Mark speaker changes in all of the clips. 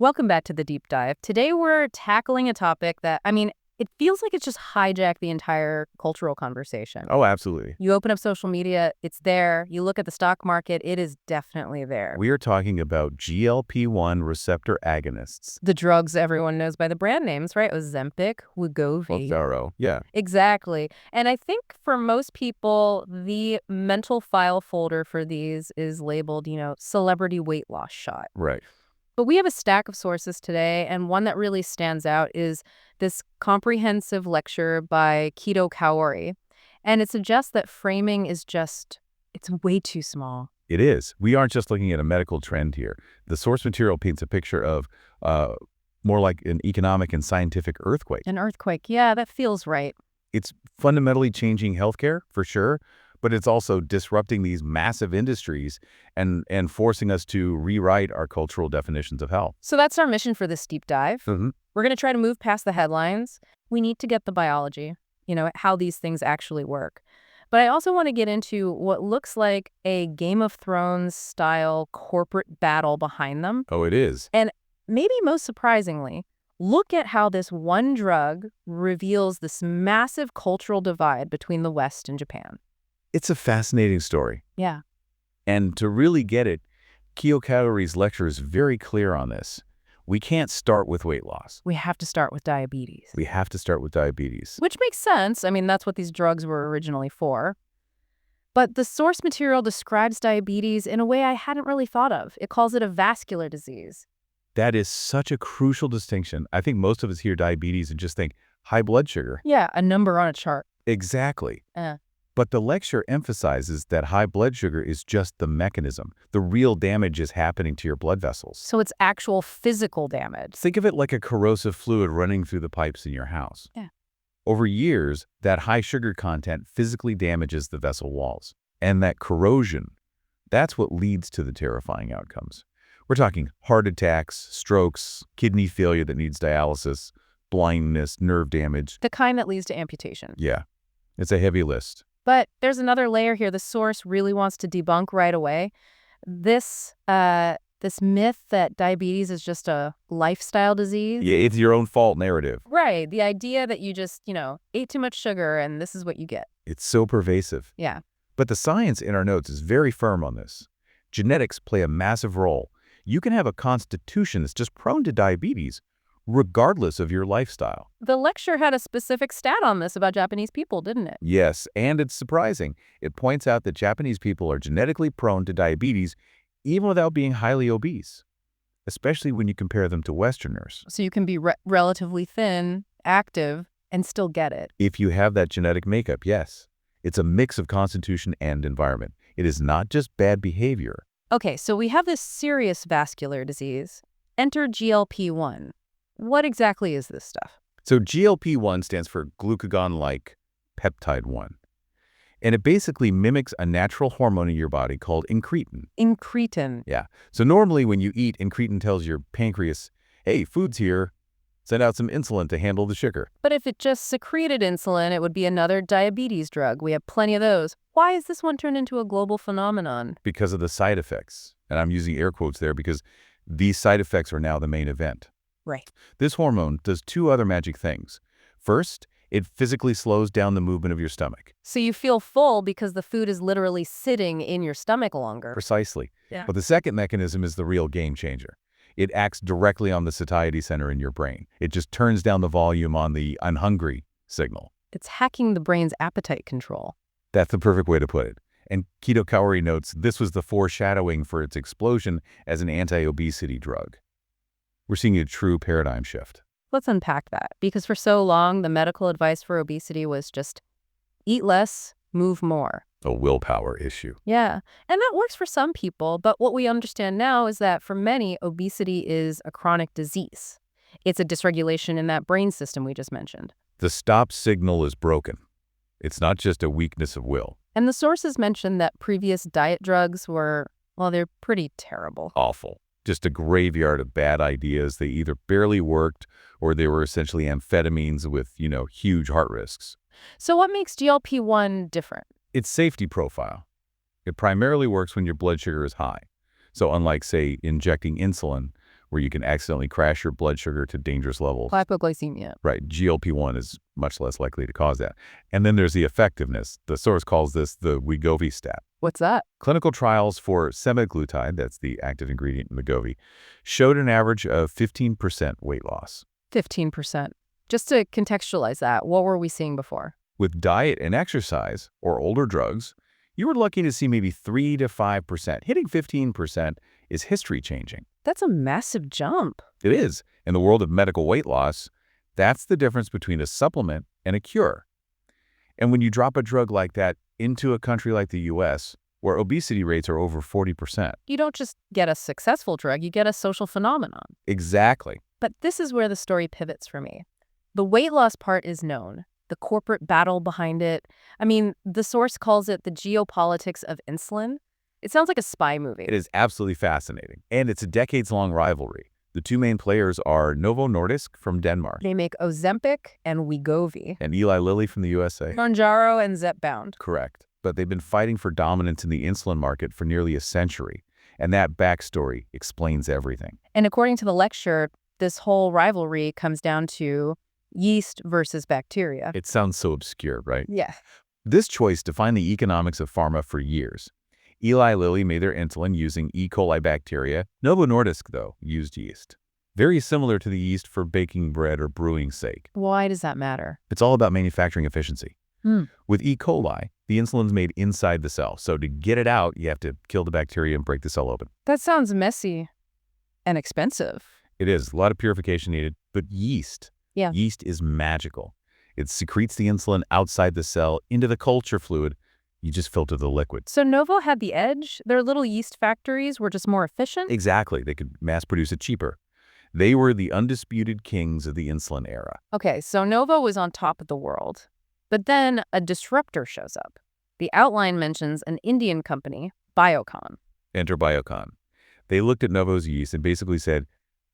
Speaker 1: Welcome back to the deep dive. Today we're tackling a topic that, it feels like it's just hijacked the entire cultural conversation.
Speaker 2: Oh, absolutely.
Speaker 1: You open up social media, it's there. You look at the stock market, it is definitely there.
Speaker 2: We are talking about GLP-1 receptor agonists.
Speaker 1: The drugs everyone knows by the brand names, right? Ozempic, Wegovy.
Speaker 2: Thorough. Yeah.
Speaker 1: Exactly. And I think for most people, the mental file folder for these is labeled, celebrity weight loss shot.
Speaker 2: Right.
Speaker 1: But we have a stack of sources today, and one that really stands out is this comprehensive lecture by Kaori. And it suggests that framing is it's way too small.
Speaker 2: It is. We aren't just looking at a medical trend here. The source material paints a picture of more like an economic and scientific earthquake.
Speaker 1: An earthquake, yeah, that feels right.
Speaker 2: It's fundamentally changing healthcare, for sure, but it's also disrupting these massive industries and forcing us to rewrite our cultural definitions of health.
Speaker 1: So that's our mission for this deep dive.
Speaker 2: Mm-hmm.
Speaker 1: We're going to try to move past the headlines. We need to get the biology, how these things actually work. But I also want to get into what looks like a Game of Thrones style corporate battle behind them.
Speaker 2: Oh, it is.
Speaker 1: And maybe most surprisingly, look at how this one drug reveals this massive cultural divide between the West and Japan.
Speaker 2: It's a fascinating story.
Speaker 1: Yeah.
Speaker 2: And to really get it, Kaori's lecture is very clear on this. We can't start with weight loss.
Speaker 1: We have to start with diabetes.
Speaker 2: We have to start with diabetes.
Speaker 1: Which makes sense. That's what these drugs were originally for. But the source material describes diabetes in a way I hadn't really thought of. It calls it a vascular disease.
Speaker 2: That is such a crucial distinction. I think most of us hear diabetes and just think high blood sugar.
Speaker 1: Yeah, a number on a chart.
Speaker 2: Exactly. But the lecture emphasizes that high blood sugar is just the mechanism. The real damage is happening to your blood vessels.
Speaker 1: So it's actual physical damage.
Speaker 2: Think of it like a corrosive fluid running through the pipes in your house.
Speaker 1: Yeah.
Speaker 2: Over years, that high sugar content physically damages the vessel walls. And that corrosion, that's what leads to the terrifying outcomes. We're talking heart attacks, strokes, kidney failure that needs dialysis, blindness, nerve damage.
Speaker 1: The kind that leads to amputation.
Speaker 2: Yeah, it's a heavy list.
Speaker 1: But there's another layer here the source really wants to debunk right away. This myth that diabetes is just a lifestyle disease.
Speaker 2: Yeah, it's your own fault narrative.
Speaker 1: Right. The idea that you just, ate too much sugar and this is what you get.
Speaker 2: It's so pervasive.
Speaker 1: Yeah.
Speaker 2: But the science in our notes is very firm on this. Genetics play a massive role. You can have a constitution that's just prone to diabetes, regardless of your lifestyle.
Speaker 1: The lecture had a specific stat on this about Japanese people, didn't it?
Speaker 2: Yes, and it's surprising. It points out that Japanese people are genetically prone to diabetes even without being highly obese, especially when you compare them to Westerners.
Speaker 1: So you can be relatively thin, active, and still get it.
Speaker 2: If you have that genetic makeup, yes. It's a mix of constitution and environment. It is not just bad behavior.
Speaker 1: Okay, so we have this serious vascular disease. Enter GLP-1. What exactly is this stuff?
Speaker 2: So GLP-1 stands for glucagon-like peptide 1. And it basically mimics a natural hormone in your body called incretin.
Speaker 1: Incretin.
Speaker 2: Yeah. So normally when you eat, incretin tells your pancreas, hey, food's here. Send out some insulin to handle the sugar.
Speaker 1: But if it just secreted insulin, it would be another diabetes drug. We have plenty of those. Why is this one turned into a global phenomenon?
Speaker 2: Because of the side effects. And I'm using air quotes there because these side effects are now the main event.
Speaker 1: Right.
Speaker 2: This hormone does two other magic things. First, it physically slows down the movement of your stomach.
Speaker 1: So you feel full because the food is literally sitting in your stomach longer.
Speaker 2: Precisely.
Speaker 1: Yeah.
Speaker 2: But the second mechanism is the real game changer. It acts directly on the satiety center in your brain. It just turns down the volume on the I'm hungry signal.
Speaker 1: It's hacking the brain's appetite control.
Speaker 2: That's the perfect way to put it. And Kaori notes this was the foreshadowing for its explosion as an anti-obesity drug. We're seeing a true paradigm shift.
Speaker 1: Let's unpack that, because for so long, the medical advice for obesity was just eat less, move more.
Speaker 2: A willpower issue.
Speaker 1: Yeah, and that works for some people, but what we understand now is that for many, obesity is a chronic disease. It's a dysregulation in that brain system we just mentioned.
Speaker 2: The stop signal is broken. It's not just a weakness of will.
Speaker 1: And the sources mentioned that previous diet drugs were, well, they're pretty terrible.
Speaker 2: Awful. Just a graveyard of bad ideas. They either barely worked or they were essentially amphetamines with, huge heart risks.
Speaker 1: So what makes GLP-1 different?
Speaker 2: Its safety profile. It primarily works when your blood sugar is high. So unlike, say, injecting insulin, where you can accidentally crash your blood sugar to dangerous levels.
Speaker 1: Hypoglycemia.
Speaker 2: Right. GLP-1 is much less likely to cause that. And then there's the effectiveness. The source calls this the Wegovy stat.
Speaker 1: What's that?
Speaker 2: Clinical trials for semaglutide, that's the active ingredient in Wegovy, showed an average of 15% weight loss.
Speaker 1: 15%. Just to contextualize that, what were we seeing before?
Speaker 2: With diet and exercise, or older drugs, you were lucky to see maybe 3 to 5%. Hitting 15% is history-changing.
Speaker 1: That's a massive jump.
Speaker 2: It is. In the world of medical weight loss, that's the difference between a supplement and a cure. And when you drop a drug like that into a country like the U.S., where obesity rates are over 40%.
Speaker 1: You don't just get a successful drug, you get a social phenomenon.
Speaker 2: Exactly.
Speaker 1: But this is where the story pivots for me. The weight loss part is known, the corporate battle behind it. I mean, the source calls it the geopolitics of insulin. It sounds like a spy movie.
Speaker 2: It is absolutely fascinating. And it's a decades-long rivalry. The two main players are Novo Nordisk from Denmark.
Speaker 1: They make Ozempic and Wegovy.
Speaker 2: And Eli Lilly from the USA.
Speaker 1: Mounjaro and Zepbound.
Speaker 2: Correct. But they've been fighting for dominance in the insulin market for nearly a century. And that backstory explains everything.
Speaker 1: And according to the lecture, this whole rivalry comes down to yeast versus bacteria.
Speaker 2: It sounds so obscure, right?
Speaker 1: Yeah.
Speaker 2: This choice defined the economics of pharma for years. Eli Lilly made their insulin using E. coli bacteria. Novo Nordisk, though, used yeast. Very similar to the yeast for baking bread or brewing sake.
Speaker 1: Why does that matter?
Speaker 2: It's all about manufacturing efficiency. With E. coli, the insulin's made inside the cell. So to get it out, you have to kill the bacteria and break the cell open.
Speaker 1: That sounds messy and expensive.
Speaker 2: It is. A lot of purification needed. But yeast.
Speaker 1: Yeah.
Speaker 2: Yeast is magical. It secretes the insulin outside the cell into the culture fluid. You just filter the liquid.
Speaker 1: So Novo had the edge? Their little yeast factories were just more efficient?
Speaker 2: Exactly. They could mass produce it cheaper. They were the undisputed kings of the insulin era.
Speaker 1: Okay, so Novo was on top of the world. But then a disruptor shows up. The outline mentions an Indian company, Biocon.
Speaker 2: Enter Biocon. They looked at Novo's yeast and basically said,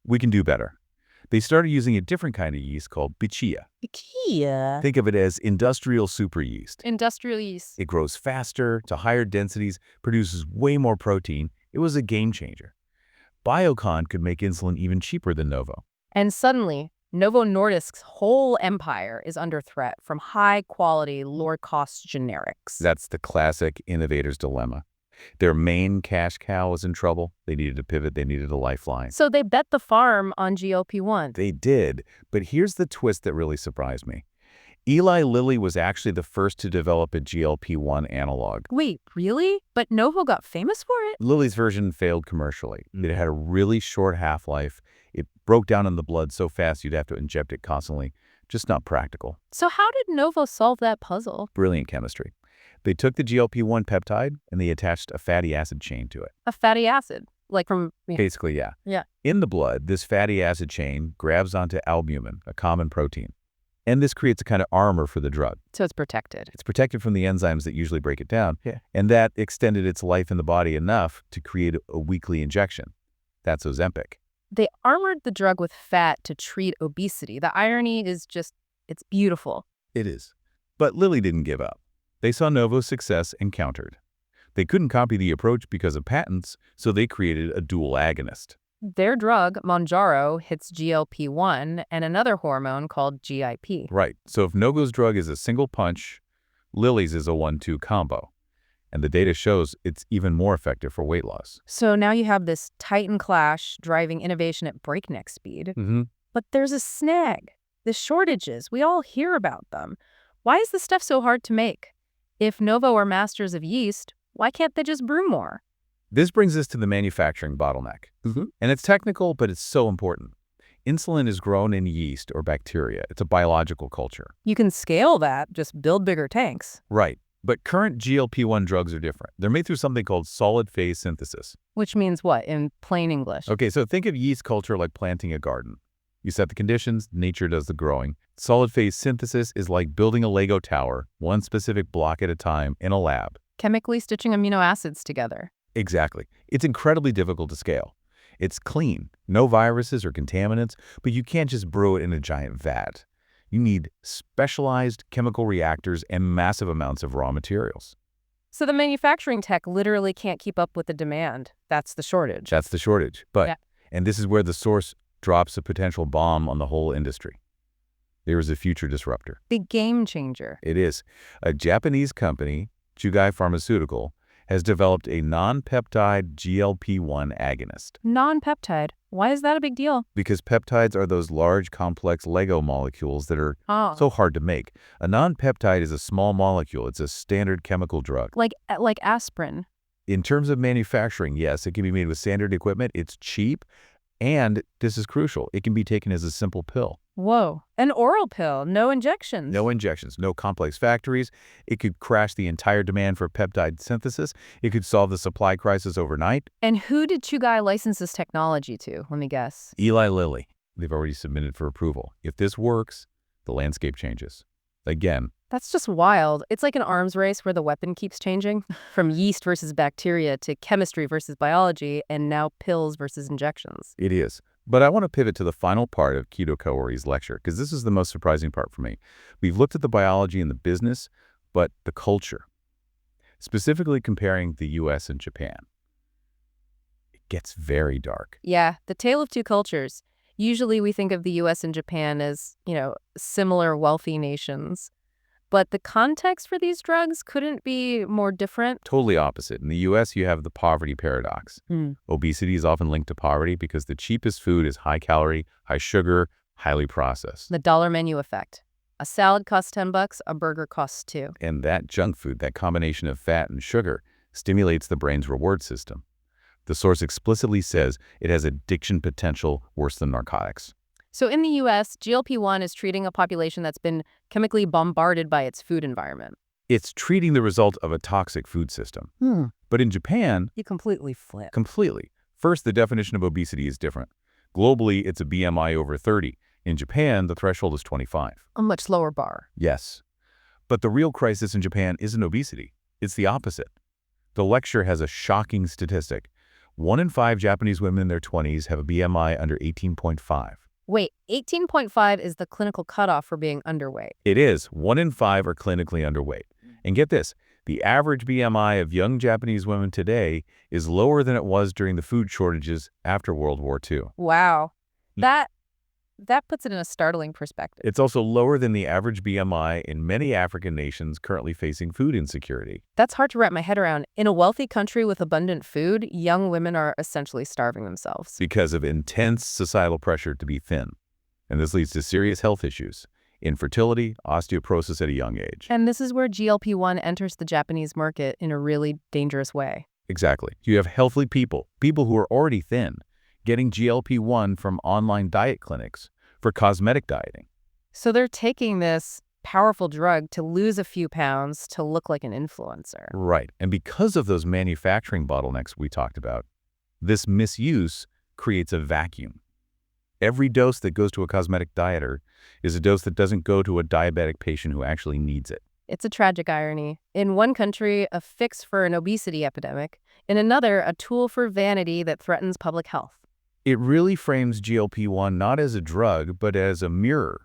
Speaker 2: we can do better. They started using a different kind of yeast called bichia.
Speaker 1: Bichia?
Speaker 2: Think of it as industrial super yeast.
Speaker 1: Industrial yeast.
Speaker 2: It grows faster, to higher densities, produces way more protein. It was a game changer. Biocon could make insulin even cheaper than Novo.
Speaker 1: And suddenly, Novo Nordisk's whole empire is under threat from high-quality, lower-cost generics.
Speaker 2: That's the classic innovator's dilemma. Their main cash cow was in trouble. They needed to pivot. They needed a lifeline.
Speaker 1: So they bet the farm on GLP-1.
Speaker 2: They did. But here's the twist that really surprised me. Eli Lilly was actually the first to develop a GLP-1 analog.
Speaker 1: Wait, really? But Novo got famous for it?
Speaker 2: Lilly's version failed commercially. It had a really short half-life. It broke down in the blood so fast you'd have to inject it constantly. Just not practical.
Speaker 1: So how did Novo solve that puzzle?
Speaker 2: Brilliant chemistry. They took the GLP-1 peptide and they attached a fatty acid chain to it.
Speaker 1: A fatty acid, like from...
Speaker 2: Basically, yeah.
Speaker 1: Yeah.
Speaker 2: In the blood, this fatty acid chain grabs onto albumin, a common protein. And this creates a kind of armor for the drug.
Speaker 1: So it's protected.
Speaker 2: It's protected from the enzymes that usually break it down.
Speaker 1: Yeah.
Speaker 2: And that extended its life in the body enough to create a weekly injection. That's Ozempic.
Speaker 1: They armored the drug with fat to treat obesity. The irony is just, it's beautiful.
Speaker 2: It is. But Lilly didn't give up. They saw Novo's success and countered. They couldn't copy the approach because of patents, so they created a dual agonist.
Speaker 1: Their drug, Mounjaro, hits GLP-1 and another hormone called GIP.
Speaker 2: Right. So if Novo's drug is a single punch, Lilly's is a 1-2 combo. And the data shows it's even more effective for weight loss.
Speaker 1: So now you have this titan clash driving innovation at breakneck speed. But there's a snag. The shortages, we all hear about them. Why is this stuff so hard to make? If Novo are masters of yeast, why can't they just brew more?
Speaker 2: This brings us to the manufacturing bottleneck. And it's technical, but it's so important. Insulin is grown in yeast or bacteria. It's a biological culture.
Speaker 1: You can scale that, just build bigger tanks.
Speaker 2: Right. But current GLP-1 drugs are different. They're made through something called solid phase synthesis.
Speaker 1: Which means what in plain English?
Speaker 2: Okay, so think of yeast culture like planting a garden. You set the conditions, nature does the growing. Solid phase synthesis is like building a Lego tower, one specific block at a time in a lab.
Speaker 1: Chemically stitching amino acids together.
Speaker 2: Exactly. It's incredibly difficult to scale. It's clean, no viruses or contaminants, but you can't just brew it in a giant vat. You need specialized chemical reactors and massive amounts of raw materials.
Speaker 1: So the manufacturing tech literally can't keep up with the demand. That's the shortage.
Speaker 2: That's the shortage. But And this is where the source drops a potential bomb on the whole industry. There is a future disruptor.
Speaker 1: The game changer.
Speaker 2: It is. A Japanese company, Chugai Pharmaceutical, has developed a non-peptide GLP-1 agonist.
Speaker 1: Non-peptide. Why is that a big deal?
Speaker 2: Because peptides are those large, complex Lego molecules that are
Speaker 1: Oh.
Speaker 2: so hard to make. A non-peptide is a small molecule. It's a standard chemical drug.
Speaker 1: Like aspirin.
Speaker 2: In terms of manufacturing, yes, it can be made with standard equipment. It's cheap, and this is crucial. It can be taken as a simple pill.
Speaker 1: Whoa. An oral pill. No injections.
Speaker 2: No injections, no complex factories. It could crash the entire demand for peptide synthesis. It could solve the supply crisis overnight.
Speaker 1: And who did Chugai license this technology to? Let me guess.
Speaker 2: Eli Lilly, they've already submitted for approval. If this works, the landscape changes. Again,
Speaker 1: That's just wild. It's like an arms race where the weapon keeps changing from yeast versus bacteria to chemistry versus biology and now pills versus injections.
Speaker 2: it is. But I want to pivot to the final part of Kido Kaori's lecture, because this is the most surprising part for me. We've looked at the biology and the business, but the culture, specifically comparing the US and Japan, it gets very dark.
Speaker 1: Yeah, the tale of two cultures. Usually we think of the US and Japan as, similar wealthy nations. But the context for these drugs couldn't be more different.
Speaker 2: Totally opposite. In the US, you have the poverty paradox. Obesity is often linked to poverty because the cheapest food is high calorie, high sugar, highly processed.
Speaker 1: The dollar menu effect. A salad costs $10, a burger costs $2.
Speaker 2: And that junk food, that combination of fat and sugar, stimulates the brain's reward system. The source explicitly says it has addiction potential worse than narcotics.
Speaker 1: So in the US, GLP-1 is treating a population that's been chemically bombarded by its food environment.
Speaker 2: It's treating the result of a toxic food system. But in Japan,
Speaker 1: You completely flip.
Speaker 2: completely. First, the definition of obesity is different. Globally, it's a BMI over 30. In Japan, the threshold is 25.
Speaker 1: A much lower bar.
Speaker 2: Yes. But the real crisis in Japan isn't obesity. It's the opposite. The lecture has a shocking statistic. 1 in 5 Japanese women in their 20s have a BMI under 18.5.
Speaker 1: Wait, 18.5 is the clinical cutoff for being underweight.
Speaker 2: It is. 1 in 5 are clinically underweight. And get this, the average BMI of young Japanese women today is lower than it was during the food shortages after World War II.
Speaker 1: Wow. That puts it in a startling perspective.
Speaker 2: It's also lower than the average BMI in many African nations currently facing food insecurity.
Speaker 1: That's hard to wrap my head around. In a wealthy country with abundant food, young women are essentially starving themselves.
Speaker 2: Because of intense societal pressure to be thin. And this leads to serious health issues, infertility, osteoporosis at a young age.
Speaker 1: And this is where GLP-1 enters the Japanese market in a really dangerous way.
Speaker 2: Exactly. You have healthy people who are already thin, getting GLP-1 from online diet clinics for cosmetic dieting.
Speaker 1: So they're taking this powerful drug to lose a few pounds to look like an influencer.
Speaker 2: Right. And because of those manufacturing bottlenecks we talked about, this misuse creates a vacuum. Every dose that goes to a cosmetic dieter is a dose that doesn't go to a diabetic patient who actually needs it.
Speaker 1: It's a tragic irony. In one country, a fix for an obesity epidemic. In another, a tool for vanity that threatens public health.
Speaker 2: It really frames GLP-1 not as a drug, but as a mirror.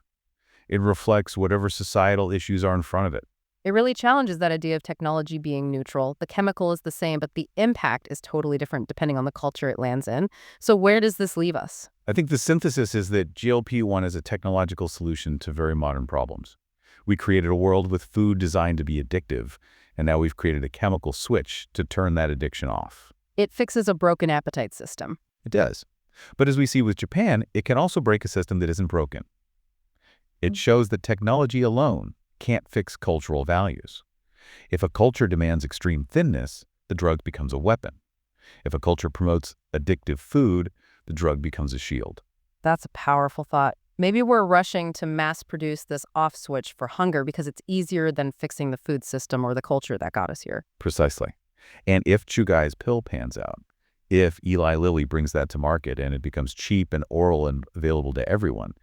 Speaker 2: It reflects whatever societal issues are in front of it.
Speaker 1: It really challenges that idea of technology being neutral. The chemical is the same, but the impact is totally different depending on the culture it lands in. So where does this leave us?
Speaker 2: I think the synthesis is that GLP-1 is a technological solution to very modern problems. We created a world with food designed to be addictive, and now we've created a chemical switch to turn that addiction off.
Speaker 1: It fixes a broken appetite system.
Speaker 2: It does. But as we see with Japan, it can also break a system that isn't broken. It shows that technology alone can't fix cultural values. If a culture demands extreme thinness, the drug becomes a weapon. If a culture promotes addictive food, the drug becomes a shield.
Speaker 1: That's a powerful thought. Maybe we're rushing to mass produce this off switch for hunger because it's easier than fixing the food system or the culture that got us here.
Speaker 2: Precisely. And if Chugai's pill pans out, if Eli Lilly brings that to market and it becomes cheap and oral and available to everyone,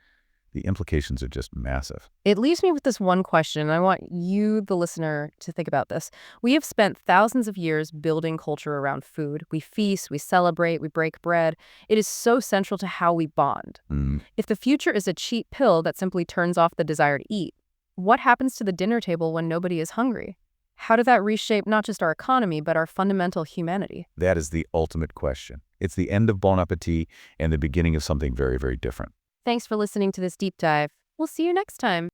Speaker 2: the implications are just massive.
Speaker 1: It leaves me with this one question, and I want you, the listener, to think about this. We have spent thousands of years building culture around food. We feast, we celebrate, we break bread. It is so central to how we bond. If the future is a cheap pill that simply turns off the desire to eat, what happens to the dinner table when nobody is hungry? How did that reshape not just our economy, but our fundamental humanity?
Speaker 2: That is the ultimate question. It's the end of Bon Appetit and the beginning of something very, very different.
Speaker 1: Thanks for listening to this deep dive. We'll see you next time.